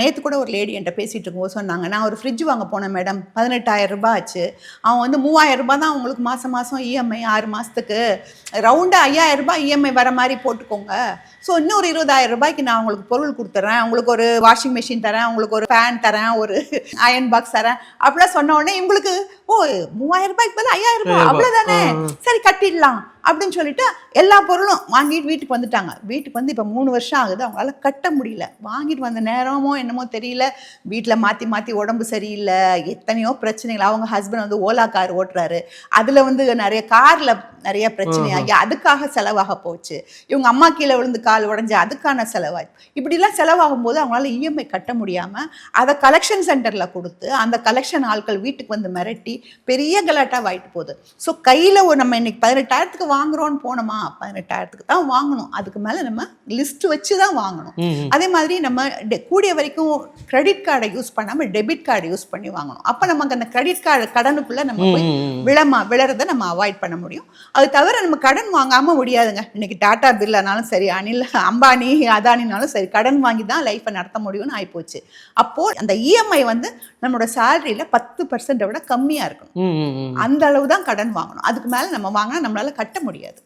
நேற்று கூட ஒரு லேடி என்கிட்ட பேசிகிட்டு இருக்கும்போது சொன்னாங்க, நான் ஒரு ஃப்ரிட்ஜ் வாங்க போனேன் மேடம், 18,000 ஆச்சு. அவன் வந்து 3,000 தான் உங்களுக்கு மாதம் மாதம் இஎம்ஐ 6 மாதத்துக்கு ரவுண்டாக 5,000 இஎம்ஐ வர மாதிரி போட்டுக்கோங்க. ஸோ இன்னும் ஒரு 20,000 நான் உங்களுக்கு பொருள் கொடுத்துட்றேன், உங்களுக்கு ஒரு வாஷிங் மிஷின் தரேன், உங்களுக்கு ஒரு ஃபேன் தரேன், ஒரு அயன் பாக்ஸ் தரேன் அப்படிலாம் சொன்ன உடனே இவங்களுக்கு ஓ 3,000 பதில் 5,000 அவ்வளோதானே, சரி கட்டிடலாம் அப்படின்னு சொல்லிட்டு எல்லா பொருளும் வாங்கிட்டு வீட்டுக்கு வந்துட்டாங்க. வீட்டுக்கு வந்து இப்போ 3 வருஷம் ஆகுது, அவங்களால கட்ட முடியல. வாங்கிட்டு வந்த நேரமோ என்னமோ தெரியல, வீட்டில் மாற்றி மாற்றி உடம்பு சரியில்லை, எத்தனையோ பிரச்சனைகள். அவங்க ஹஸ்பண்ட் வந்து ஓலா கார் ஓட்டுறாரு, அதில் வந்து நிறைய காரில் நிறைய பிரச்சனையாகி அதுக்காக செலவாக போச்சு. இவங்க அம்மா கீழே விழுந்து கால் உடஞ்சி அதுக்கான செலவாய், இப்படிலாம் செலவாகும் போது அவங்களால இஎம்ஐ கட்ட முடியாமல் அதை கலெக்ஷன் சென்டரில் கொடுத்து அந்த கலெக்ஷன் ஆட்கள் வீட்டுக்கு வந்து மிரட்டி பெரிய கலாட்டாக ஆகிட்டு போகுது. ஸோ கையில் ஒரு நம்ம இன்னைக்கு 18,000 வாங்குறோன்னு போனோமா, 18,000 தான் வாங்கணும், அதுக்கு மேலே நம்ம லிஸ்ட் வச்சு தான் வாங்கணும். அதே மாதிரி நம்ம கூடிய வரைக்கும் கிரெடிட் கார்டை யூஸ் பண்ணாமல் டெபிட் கார்டு யூஸ் பண்ணி வாங்கணும். அப்போ நமக்கு அந்த கிரெடிட் கார்டு கடனுக்குள்ளே நம்ம போய் விழறதை நம்ம அவாய்ட் பண்ண முடியும். அது தவிர நம்ம கடன் வாங்காமல் முடியாதுங்க. இன்னைக்கு டாடா பிர்லானாலும் சரி, அனில் அம்பானி அதானினாலும் சரி, கடன் வாங்கி தான் லைஃப்பை நடத்த முடியும்னு ஆகிப்போச்சு. அப்போது அந்த இஎம்ஐ வந்து நம்மளோட சேலரியில் 10% விட கம்மியாக இருக்கணும். அந்த அளவு தான் கடன் வாங்கணும். அதுக்கு மேலே நம்ம வாங்கினா நம்மளால கட்ட முடியாது.